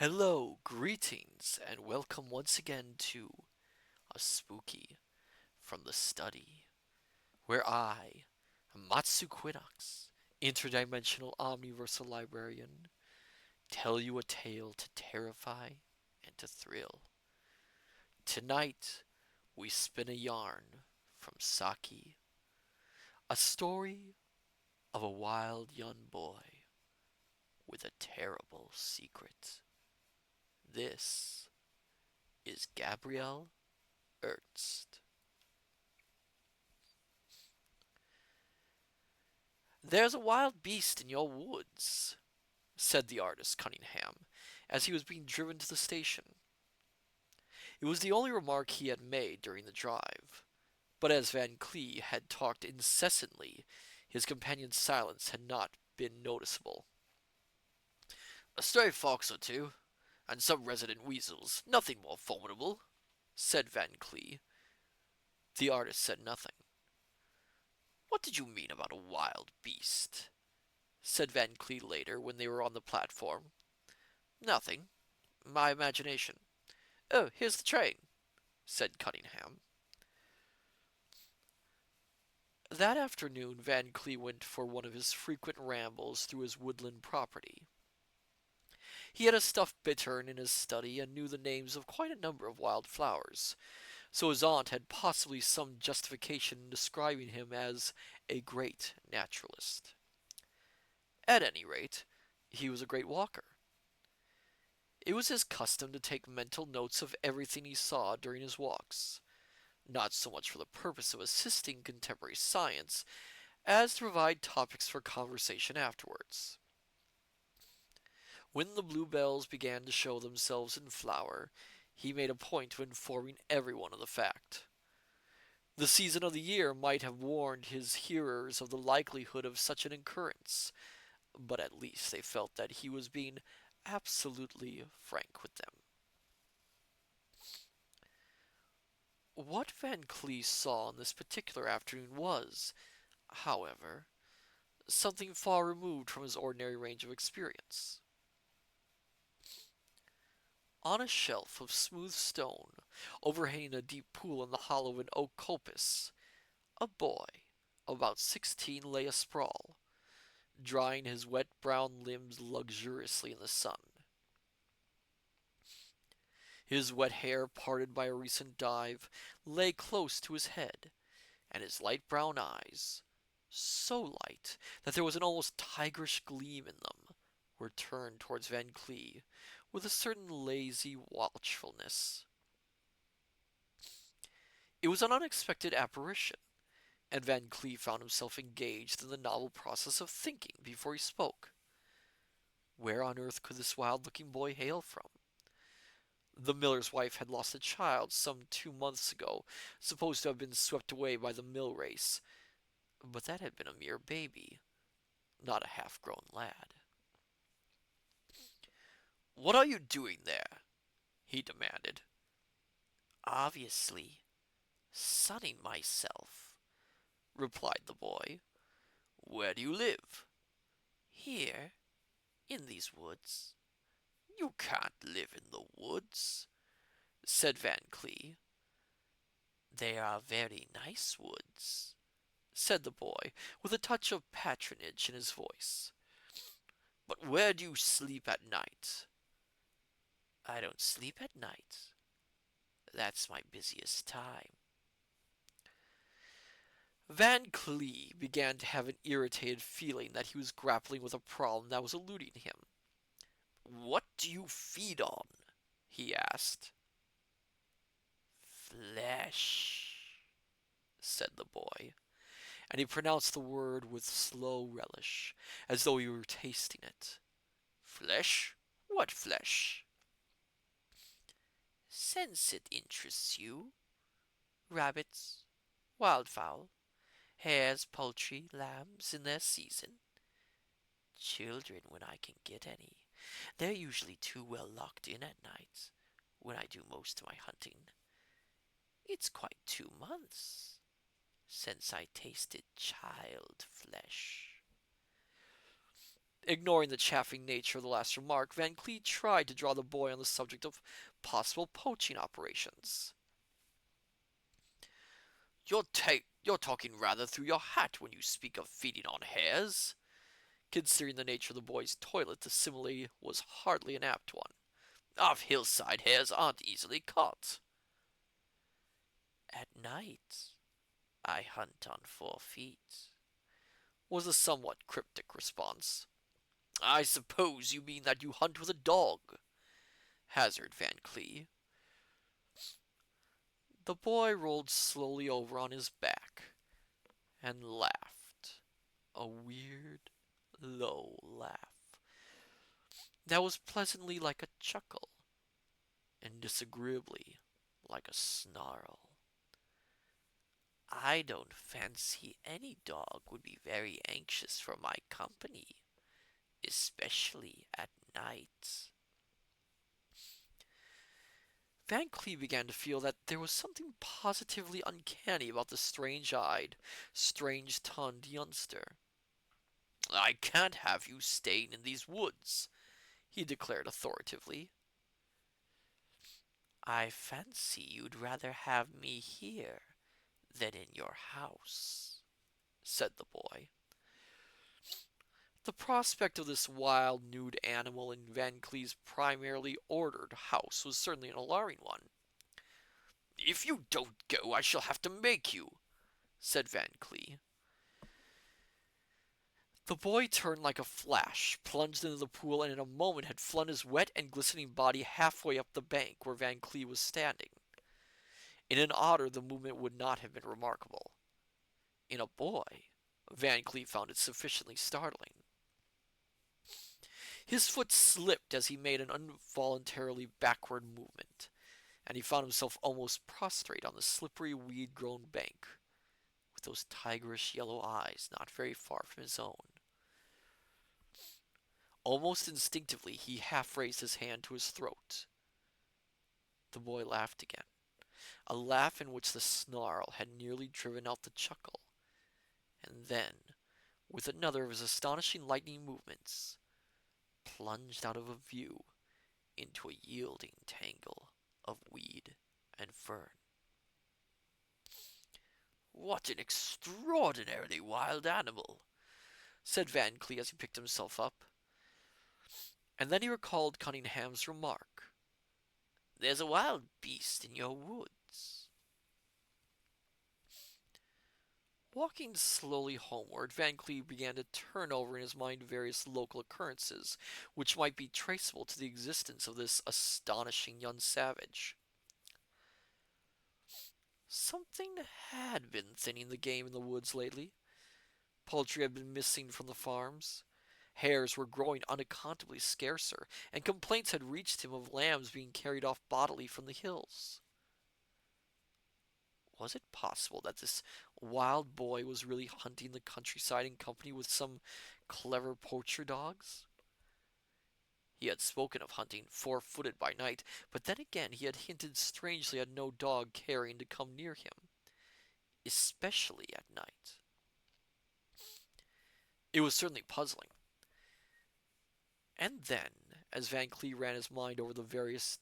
Hello, greetings, and welcome once again to a spooky from the study, where I, Matsu Quinox, interdimensional omniversal librarian, tell you a tale to terrify and to thrill. Tonight, we spin a yarn from Saki, a story of a wild young boy with a terrible secret. This is Gabriel-Ernest. "There's a wild beast in your woods," said the artist Cunningham, as he was being driven to the station. It was the only remark he had made during the drive, but as Van Clee had talked incessantly, his companion's silence had not been noticeable. "A stray fox or two, and some resident weasels, nothing more formidable," said Van Clee. The artist said nothing. "What did you mean about a wild beast?" said Van Clee later, when they were on the platform. "Nothing. My imagination." "Oh, here's the train," said Cunningham. That afternoon Van Clee went for one of his frequent rambles through his woodland property. He had a stuffed bittern in his study and knew the names of quite a number of wild flowers, so his aunt had possibly some justification in describing him as a great naturalist. At any rate, he was a great walker. It was his custom to take mental notes of everything he saw during his walks, not so much for the purpose of assisting contemporary science as to provide topics for conversation afterwards. When the bluebells began to show themselves in flower, he made a point of informing everyone of the fact. The season of the year might have warned his hearers of the likelihood of such an occurrence, but at least they felt that he was being absolutely frank with them. What Van Clee saw on this particular afternoon was, however, something far removed from his ordinary range of experience. On a shelf of smooth stone, overhanging a deep pool in the hollow of an oak coppice, a boy of about 16 lay asprawl, drying his wet brown limbs luxuriously in the sun. His wet hair, parted by a recent dive, lay close to his head, and his light brown eyes, so light that there was an almost tigerish gleam in them, were turned towards Van Clee with a certain lazy watchfulness. It was an unexpected apparition, and Van Clee found himself engaged in the novel process of thinking before he spoke. Where on earth could this wild-looking boy hail from? The miller's wife had lost a child some 2 months ago, supposed to have been swept away by the mill race, but that had been a mere baby, not a half-grown lad. "What are you doing there?" he demanded. "Obviously, sunning myself," replied the boy. "Where do you live?" "Here, in these woods." "You can't live in the woods," said Van Clee. "They are very nice woods," said the boy, with a touch of patronage in his voice. "But where do you sleep at night?" "I don't sleep at night. That's my busiest time." Van Clee began to have an irritated feeling that he was grappling with a problem that was eluding him. "What do you feed on?" he asked. "Flesh," said the boy, and he pronounced the word with slow relish, as though he were tasting it. "Flesh? What flesh?" "Since it interests you. Rabbits, wildfowl, hares, poultry, lambs in their season. Children when I can get any. They're usually too well locked in at night, when I do most of my hunting. It's quite 2 months since I tasted child flesh." Ignoring the chaffing nature of the last remark, Van Clee tried to draw the boy on the subject of possible poaching operations. You're talking rather through your hat when you speak of feeding on hares. Considering the nature of the boy's toilet, the simile was hardly an apt one. Our hillside hares aren't easily caught. At night, I hunt on 4 feet, was the somewhat cryptic response. I suppose you mean that you hunt with a dog, hazarded Van Clee. The boy rolled slowly over on his back and laughed, a weird, low laugh that was pleasantly like a chuckle and disagreeably like a snarl. I don't fancy any dog would be very anxious for my company, especially at night. Van Clee began to feel that there was something positively uncanny about the strange-eyed, strange-tongued youngster. I can't have you staying in these woods, he declared authoritatively. I fancy you'd rather have me here than in your house, said the boy. The prospect of this wild, nude animal in Van Clee's primarily ordered house was certainly an alarming one. If you don't go, I shall have to make you, said Van Clee. The boy turned like a flash, plunged into the pool, and in a moment had flung his wet and glistening body halfway up the bank where Van Clee was standing. In an otter, the movement would not have been remarkable. In a boy, Van Clee found it sufficiently startling. His foot slipped as he made an involuntarily backward movement, and he found himself almost prostrate on the slippery, weed-grown bank, with those tigerish yellow eyes not very far from his own. Almost instinctively, he half raised his hand to his throat. The boy laughed again, a laugh in which the snarl had nearly driven out the chuckle, and then, with another of his astonishing lightning movements, plunged out of view into a yielding tangle of weed and fern. What an extraordinarily wild animal, said Van Clee as he picked himself up. And then he recalled Cunningham's remark. There's a wild beast in your woods. Walking slowly homeward, Van Clee began to turn over in his mind various local occurrences which might be traceable to the existence of this astonishing young savage. Something had been thinning the game in the woods lately. Poultry had been missing from the farms. Hares were growing unaccountably scarcer, and complaints had reached him of lambs being carried off bodily from the hills. Was it possible that this wild boy was really hunting the countryside in company with some clever poacher dogs? He had spoken of hunting 4-footed by night, but then again he had hinted strangely at no dog caring to come near him, especially at night. It was certainly puzzling. And then, as Van Clee ran his mind over the various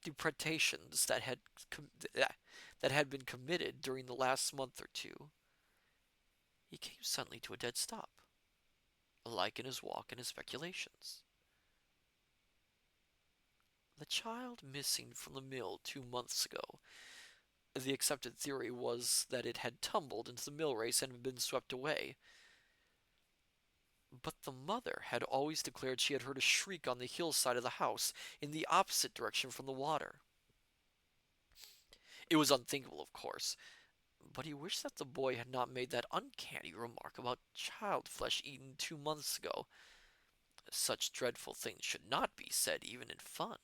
depredations that had been committed during the last month or two, he came suddenly to a dead stop, alike in his walk and his speculations. The child missing from the mill 2 months ago. The accepted theory was that it had tumbled into the mill race and been swept away. But the mother had always declared she had heard a shriek on the hillside of the house, in the opposite direction from the water. It was unthinkable, of course, but he wished that the boy had not made that uncanny remark about child flesh eaten 2 months ago. Such dreadful things should not be said even in fun.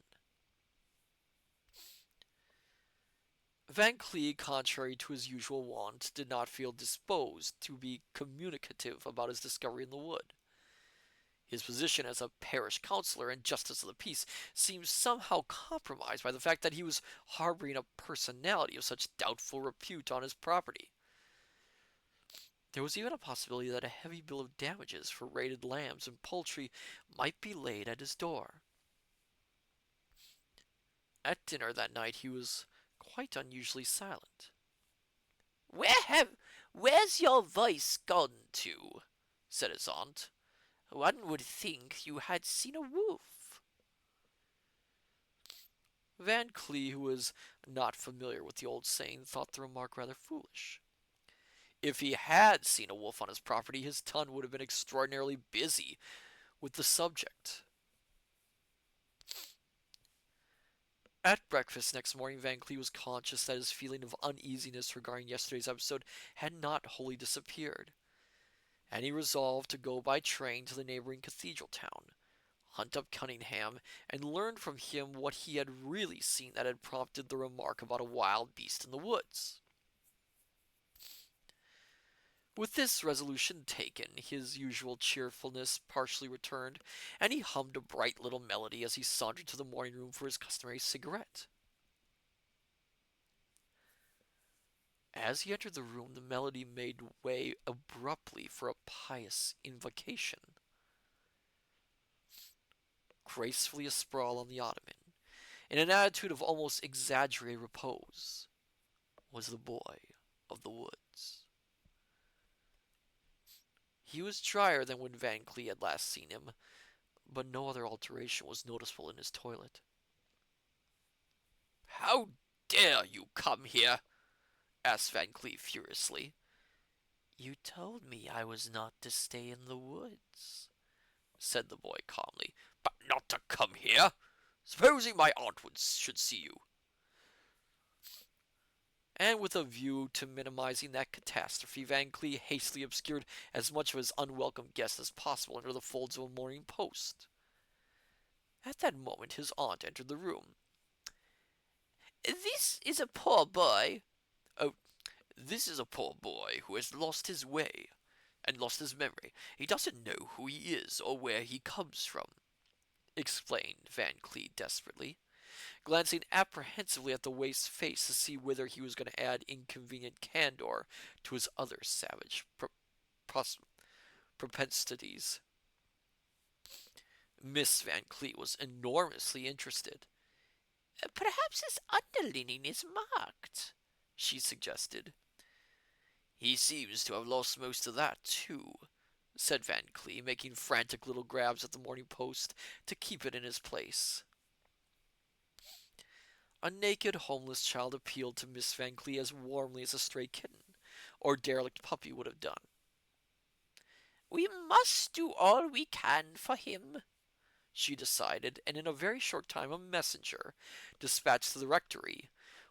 Van Clee, contrary to his usual wont, did not feel disposed to be communicative about his discovery in the wood. His position as a parish councillor and justice of the peace seemed somehow compromised by the fact that he was harboring a personality of such doubtful repute on his property. There was even a possibility that a heavy bill of damages for raided lambs and poultry might be laid at his door. At dinner that night he was quite unusually silent. Where's your voice gone to? Said his aunt. One would think you had seen a wolf. Van Clee, who was not familiar with the old saying, thought the remark rather foolish. If he had seen a wolf on his property, his tongue would have been extraordinarily busy with the subject. At breakfast next morning, Van Clee was conscious that his feeling of uneasiness regarding yesterday's episode had not wholly disappeared, and he resolved to go by train to the neighboring cathedral town, hunt up Cunningham, and learn from him what he had really seen that had prompted the remark about a wild beast in the woods. With this resolution taken, his usual cheerfulness partially returned, and he hummed a bright little melody as he sauntered to the morning room for his customary cigarette. As he entered the room, the melody made way abruptly for a pious invocation. Gracefully asprawl on the ottoman, in an attitude of almost exaggerated repose, was the boy of the woods. He was drier than when Van Clee had last seen him, but no other alteration was noticeable in his toilet. "How dare you come here?" asked Van Cleef furiously. "You told me I was not to stay in the woods," said the boy calmly. "But not to come here? Supposing my aunt should see you?" And with a view to minimizing that catastrophe, Van Clee hastily obscured as much of his unwelcome guest as possible under the folds of a Morning Post. At that moment his aunt entered the room. "This is a poor boy." "Oh, this is a poor boy who has lost his way and lost his memory. He doesn't know who he is or where he comes from," explained Van Clee desperately, glancing apprehensively at the waif's face to see whether he was going to add inconvenient candor to his other savage propensities. Miss Van Clee was enormously interested. "Perhaps his underlinen is marked," she suggested. "He seems to have lost most of that, too," said Van Clee, making frantic little grabs at the Morning Post to keep it in his place. A naked, homeless child appealed to Miss Van Clee as warmly as a stray kitten or derelict puppy would have done. "We must do all we can for him," she decided, and in a very short time a messenger, dispatched to the rectory,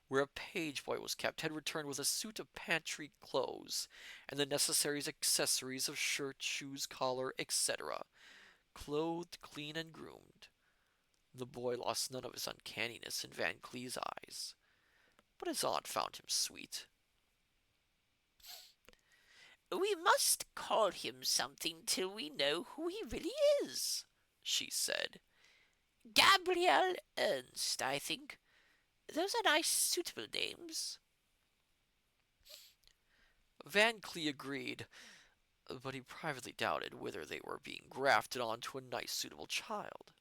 where a page boy was kept, had returned with a suit of pantry clothes and the necessary accessories of shirt, shoes, collar, etc., clothed, clean, and groomed. The boy lost none of his uncanniness in Van Clee's eyes, but his aunt found him sweet. "We must call him something till we know who he really is," she said. "Gabriel-Ernest, I think. Those are nice, suitable names." Van Clee agreed, but he privately doubted whether they were being grafted onto a nice, suitable child.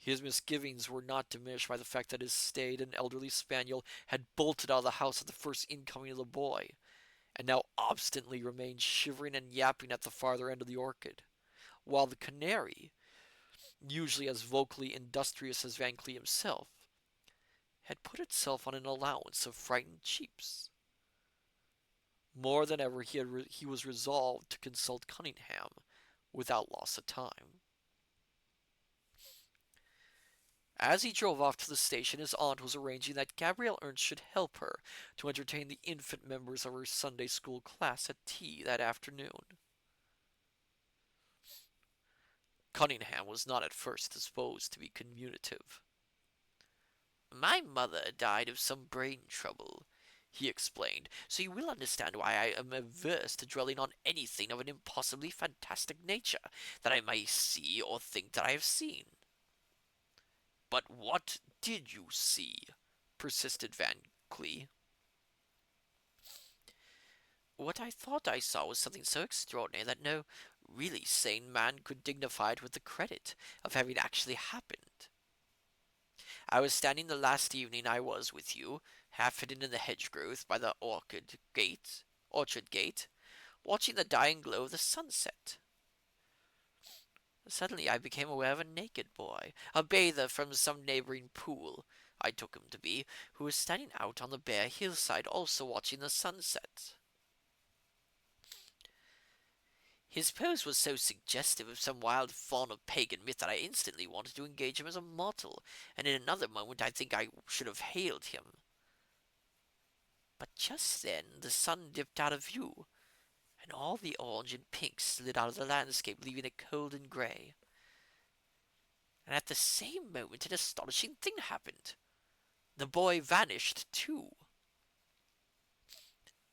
His misgivings were not diminished by the fact that his staid and elderly spaniel had bolted out of the house at the first incoming of the boy, and now obstinately remained shivering and yapping at the farther end of the orchard, while the canary, usually as vocally industrious as Van Clee himself, had put itself on an allowance of frightened cheeps. More than ever he was resolved to consult Cunningham without loss of time. As he drove off to the station, his aunt was arranging that Gabriel-Ernest should help her to entertain the infant members of her Sunday school class at tea that afternoon. Cunningham was not at first disposed to be communicative. "My mother died of some brain trouble," he explained, "so you will understand why I am averse to dwelling on anything of an impossibly fantastic nature that I may see or think that I have seen." "But what did you see?" persisted Van Clee. What I thought I saw was something so extraordinary that no really sane man could dignify it with the credit of having actually happened. I was standing the last evening I was with you, half hidden in the hedge growth by the orchard gate, watching the dying glow of the sunset. Suddenly I became aware of a naked boy, a bather from some neighboring pool, I took him to be, who was standing out on the bare hillside also watching the sunset. His pose was so suggestive of some wild faun of pagan myth that I instantly wanted to engage him as a mortal, and in another moment I think I should have hailed him. But just then the sun dipped out of view, and all the orange and pink slid out of the landscape, leaving it cold and grey. And at the same moment an astonishing thing happened. The boy vanished too.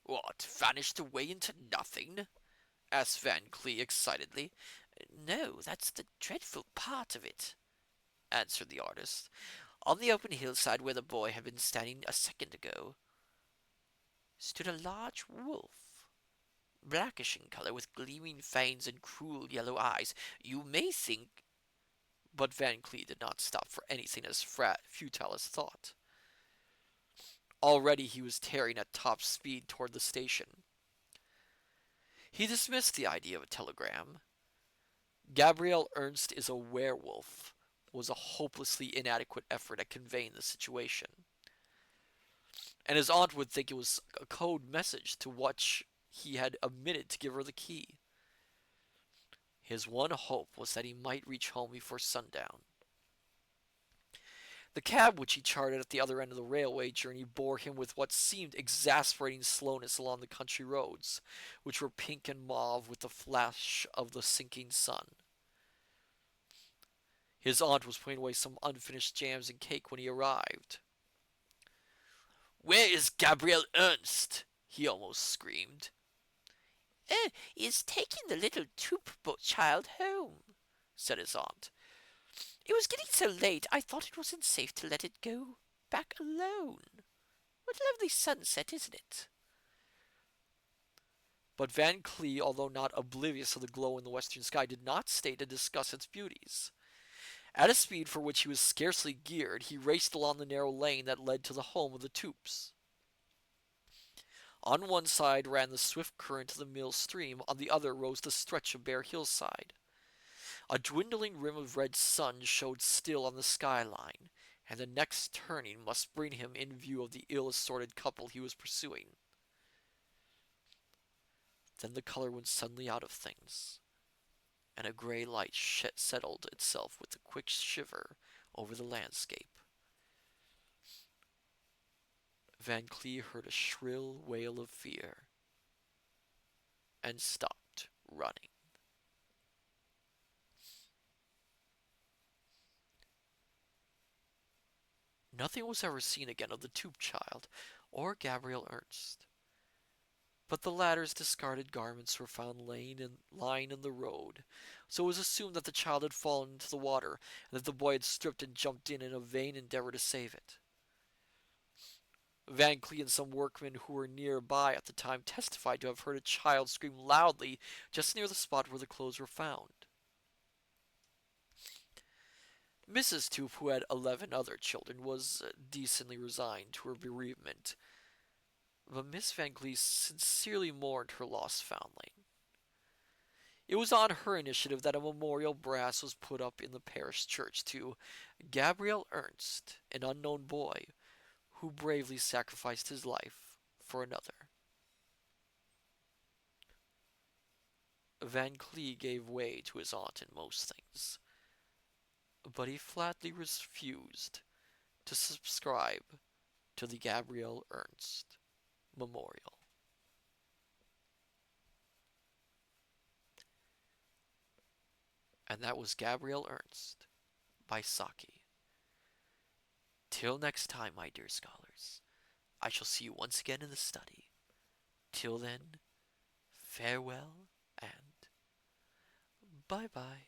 What, vanished away into nothing? Asked Van Clee excitedly. No, that's the dreadful part of it, answered the artist. On the open hillside where the boy had been standing a second ago stood a large wolf, blackish in color, with gleaming fangs and cruel yellow eyes. You may think... But Van Clee did not stop for anything as futile as thought. Already he was tearing at top speed toward the station. He dismissed the idea of a telegram. Gabriel-Ernest is a werewolf was a hopelessly inadequate effort at conveying the situation. And his aunt would think it was a code message to which he had omitted to give her the key. His one hope was that he might reach home before sundown. The cab which he chartered at the other end of the railway journey bore him with what seemed exasperating slowness along the country roads, which were pink and mauve with the flash of the sinking sun. His aunt was putting away some unfinished jams and cake when he arrived. "Where is Gabriel-Ernest?" he almost screamed. "Oh, he is taking the little child home," said his aunt. "It was getting so late I thought it wasn't safe to let it go back alone. What a lovely sunset, isn't it?" But Van Clee, although not oblivious of the glow in the western sky, did not stay to discuss its beauties. At a speed for which he was scarcely geared, he raced along the narrow lane that led to the home of the Toops. On one side ran the swift current of the mill stream, on the other rose the stretch of bare hillside. A dwindling rim of red sun showed still on the skyline, and the next turning must bring him in view of the ill-assorted couple he was pursuing. Then the color went suddenly out of things, and a gray light settled itself with a quick shiver over the landscape. Van Clee heard a shrill wail of fear and stopped running. Nothing was ever seen again of the Tube child or Gabriel-Ernest, but the latter's discarded garments were found lying in the road, so it was assumed that the child had fallen into the water and that the boy had stripped and jumped in a vain endeavor to save it. Van Clee and some workmen who were nearby at the time testified to have heard a child scream loudly just near the spot where the clothes were found. Mrs. Toop, who had 11 other children, was decently resigned to her bereavement, but Miss Van Clee sincerely mourned her lost foundling. It was on her initiative that a memorial brass was put up in the parish church to Gabriel-Ernest, an unknown boy who bravely sacrificed his life for another. Van Clee gave way to his aunt in most things, but he flatly refused to subscribe to the Gabriel-Ernest Memorial. And that was Gabriel-Ernest by Saki. Till next time, my dear scholars, I shall see you once again in the study. Till then, farewell and bye-bye.